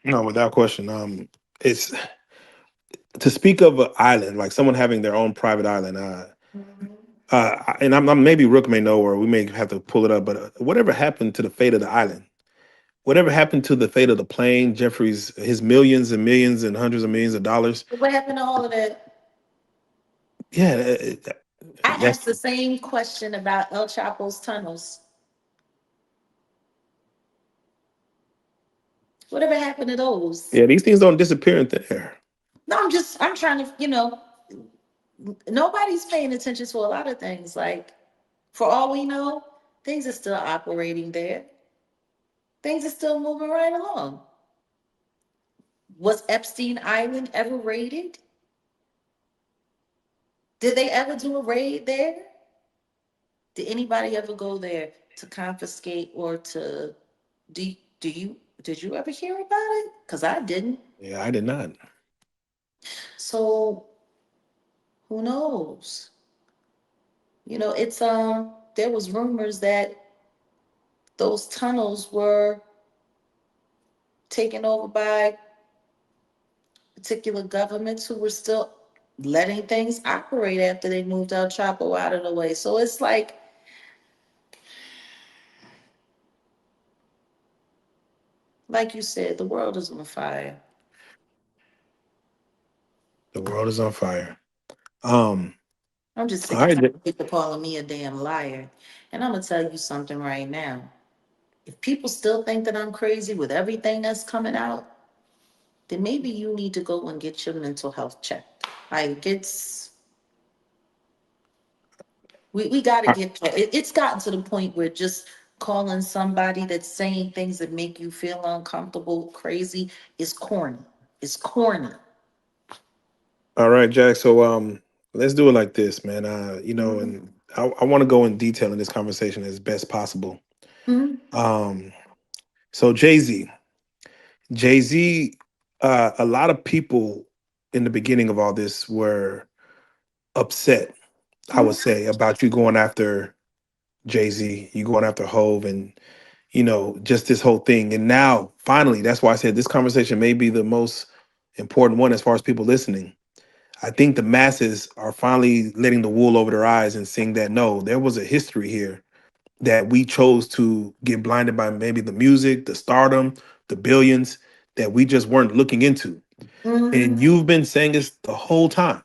No, without question. It's to speak of an island, like someone having their own private island. And I'm maybe Rook may know, or we may have to pull it up. But whatever happened to the fate of the island? Whatever happened to the fate of the plane? Jeffrey's his millions and millions and hundreds of millions of dollars. What happened to all of that? Yeah, I asked that's the same question about El Chapo's tunnels. Whatever happened to those? yeah. These things don't disappear in thin air. No, I'm trying to, nobody's paying attention to a lot of things. Like, for all we know, things are still operating there. Things are still moving right along. Was Epstein Island ever raided? Did they ever do a raid there? Did anybody ever go there to confiscate or to do you did you ever hear about it? Because I didn't. Yeah, I did not. So who knows? It's there was rumors that those tunnels were taken over by particular governments who were still letting things operate after they moved El Chapo out of the way. So it's like you said, the world is on fire. The world is on fire. Um, I'm just all sick and right. tired of people calling me a damn liar. And I'm gonna tell you something right now. If people still think that I'm crazy with everything that's coming out, then maybe you need to go and get your mental health checked. Like we got to it's gotten to the point where just calling somebody that's saying things that make you feel uncomfortable crazy is corny. It's corny. All right, Jack. So let's do it like this, man. And I want to go in detail in this conversation as best possible. Mhm. Um, so Jay Z, a lot of people in the beginning of all this were upset. I would say about you going after Jay Z, you going after Hove, and just this whole thing. And now, finally, that's why I said this conversation may be the most important one as far as people listening. I think the masses are finally letting the wool over their eyes and seeing that no, there was a history here that we chose to get blinded by maybe the music, the stardom, the billions that we just weren't looking into. Mhm. And you've been saying this the whole time.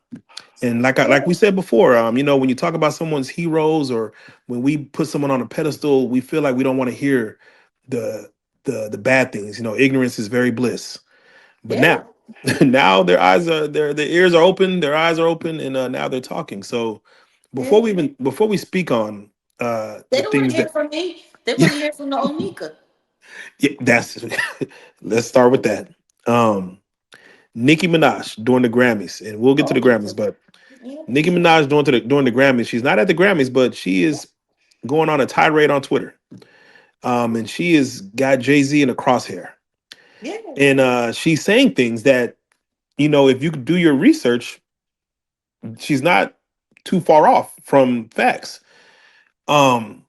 And like Yeah. we said before, when you talk about someone's heroes or when we put someone on a pedestal, we feel like we don't want to hear the the bad things. Ignorance is very bliss. But Yeah. now, now their ears are open, their eyes are open, and now they're talking. So Yeah. before we speak on They the don't want things to hear that from me. They yeah, want to hear from the Onika. yeah that's let's start with that. Um, Nicki Minaj during the Grammys, and we'll get to the Grammys, Onika. but Yeah. Nicki Minaj during the Grammys, she's not at the Grammys, but she is going on a tirade on Twitter. And she has got Jay Z in a crosshair, Yeah. and she's saying things that if you could do your research, she's not too far off from facts. Um,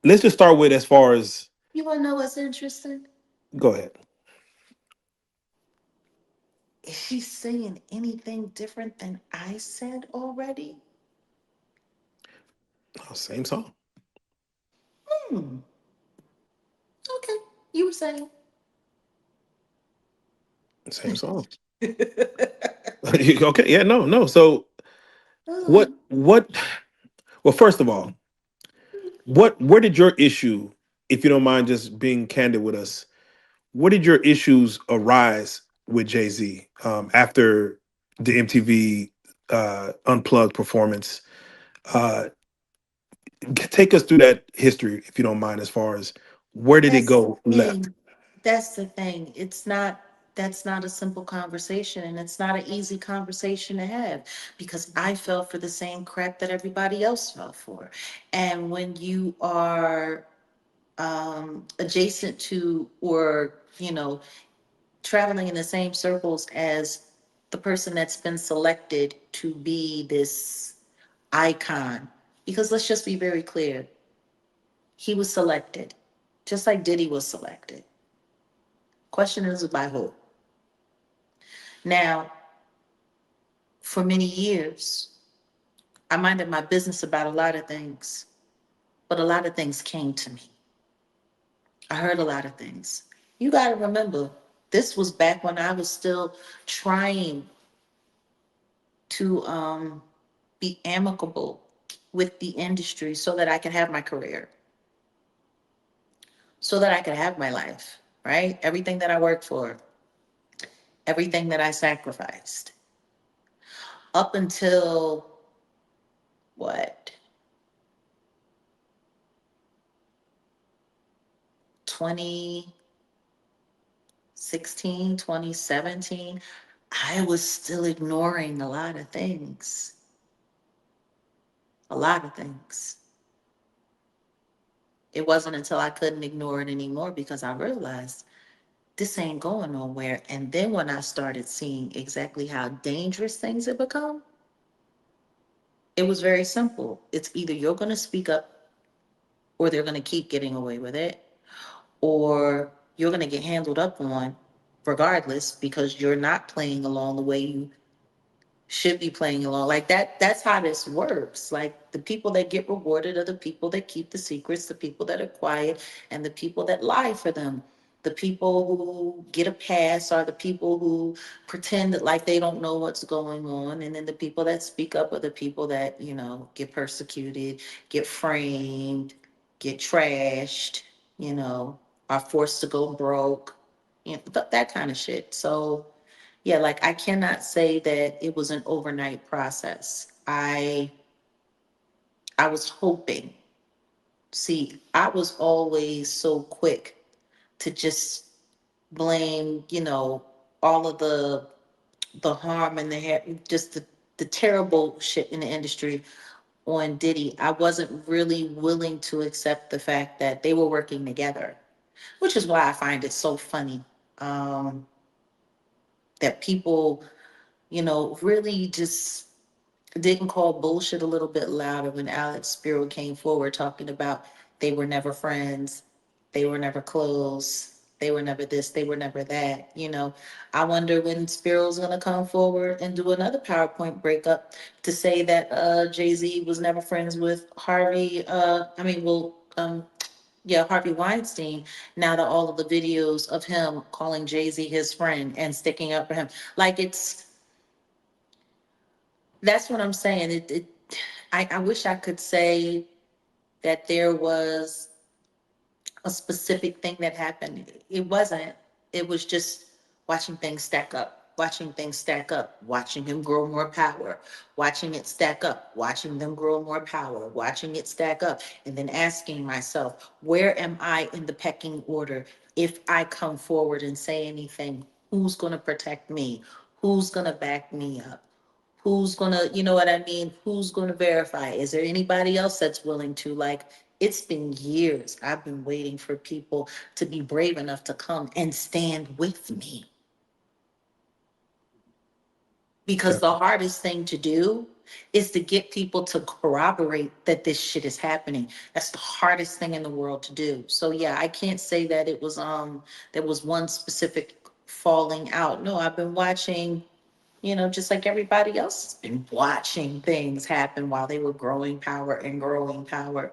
let's just start with as far as You want to know what's interesting? go ahead. Is she saying anything different than I said already? Oh, same song, Hmm. Okay. You were saying. same song. Okay, yeah, no, no. So what? What? Well, first of all, where did your issue, if you don't mind just being candid with us, where did your issues arise with Jay Z after the MTV Unplugged performance? Uh, Take us through that history, if you don't mind, as far as where did it That's go the left? thing. That's the thing. That's not a simple conversation, and it's not an easy conversation to have because I fell for the same crap that everybody else fell for. And when you are adjacent to or, traveling in the same circles as the person that's been selected to be this icon, because let's just be very clear, he was selected, just like Diddy was selected. Question is by who? Now, for many years, I minded my business about a lot of things, but a lot of things came to me. I heard a lot of things. You got to remember, this was back when I was still trying to be amicable with the industry so that I could have my career, so that I could have my life, right? Everything that I worked for, everything that I sacrificed up until what, 2016, 2017, I was still ignoring a lot of things, a lot of things. It wasn't until I couldn't ignore it anymore because I realized this ain't going nowhere. And then when I started seeing exactly how dangerous things had become, it was very simple. It's either you're going to speak up or they're going to keep getting away with it, or you're going to get handled up on regardless because you're not playing along the way you should be playing along. Like that's how this works. Like the people that get rewarded are the people that keep the secrets, the people that are quiet, and the people that lie for them. The people who get a pass are the people who pretend that like they don't know what's going on. And then the people that speak up are the people that, get persecuted, get framed, get trashed, you know, are forced to go broke, that kind of shit. So yeah, like I cannot say that it was an overnight process. I was hoping. See, I was always so quick to just blame, all of the harm and just the terrible shit in the industry on Diddy. I wasn't really willing to accept the fact that they were working together, which is why I find it so funny um, that people, really just didn't call bullshit a little bit louder when Alex Spiro came forward talking about they were never friends, they were never close, they were never this, they were never that. I wonder when Spiro's gonna come forward and do another PowerPoint breakup to say that Jay-Z was never friends with Harvey. Yeah, Harvey Weinstein. Now that all of the videos of him calling Jay-Z his friend and sticking up for him, like that's what I'm saying. I wish I could say that there was a specific thing that happened. It wasn't. It was just watching things stack up, watching things stack up, watching him grow more power, watching it stack up, watching them grow more power, watching it stack up, and then asking myself, where am I in the pecking order? If I come forward and say anything, who's going to protect me? Who's going to back me up? Who's gonna, you know what I mean? Who's gonna verify? Is there anybody else that's willing to? Like, it's been years. I've been waiting for people to be brave enough to come and stand with me. Because the Definitely. hardest thing to do is to get people to corroborate that this shit is happening. That's the hardest thing in the world to do. So yeah, I can't say that it was there was one specific falling out. No, I've been watching, just like everybody else has been watching things happen while they were growing power and growing power.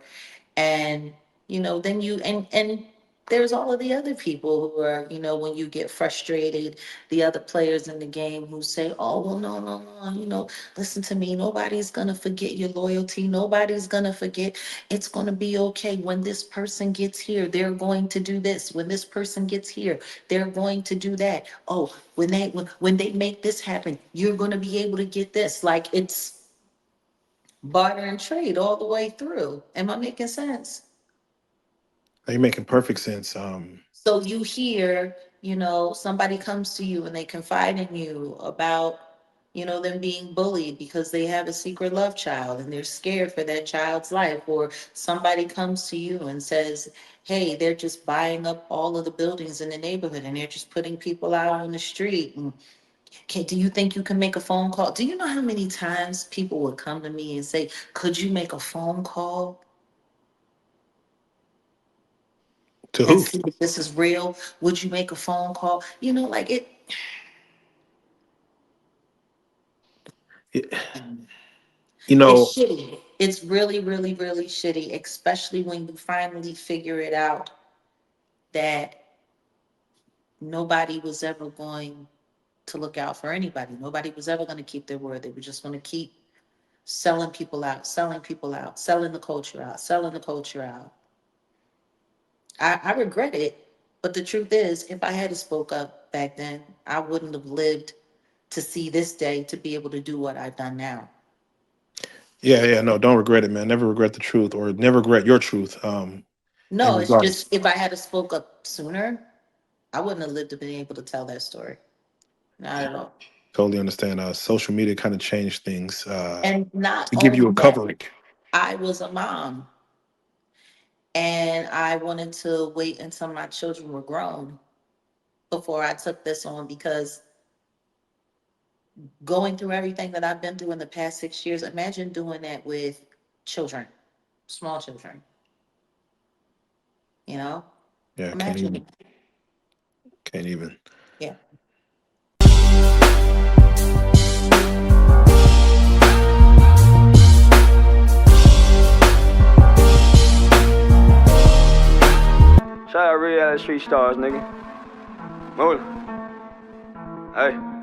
And, then and there's all of the other people who are, when you get frustrated, the other players in the game who say, oh, well, no, no, no, listen to me. Nobody's going to forget your loyalty. Nobody's going to forget. It's going to be okay. When this person gets here, they're going to do this. When this person gets here, they're going to do that. Oh, when they make this happen, you're going to be able to get this. Like it's barter and trade all the way through. Am I making sense? You're making perfect sense. So you hear, somebody comes to you and they confide in you about, them being bullied because they have a secret love child and they're scared for that child's life. Or somebody comes to you and says, hey, they're just buying up all of the buildings in the neighborhood and they're just putting people out on the street. And do you think you can make a phone call? Do you know how many times people would come to me and say, could you make a phone call? To and who? see if this is real? Would you make a phone call? You know, like it. Y- You It's know, shitty. It's really, really, really shitty, especially when you finally figure it out that nobody was ever going to look out for anybody. Nobody was ever going to keep their word. They were just going to keep selling people out, selling people out, selling the culture out, selling the culture out. I regret it, but the truth is, if I had spoke up back then, I wouldn't have lived to see this day to be able to do what I've done now. yeah, yeah, no, don't regret it, man. Never regret the truth, or never regret your truth. In No, it's regards, just if I had spoke up sooner, I wouldn't have lived to be able to tell that story. Not yeah, at all. totally understand. Social media kind of changed things And not to give you only a that, covering. I was a mom and I wanted to wait until my children were grown before I took this on because going through everything that I've been through in the past 6 years, imagine doing that with children, small children, you know? Yeah, can't Imagine. even, can't even. Yeah. Shout out Reallyfe Street Stars, nigga. Move. Hey.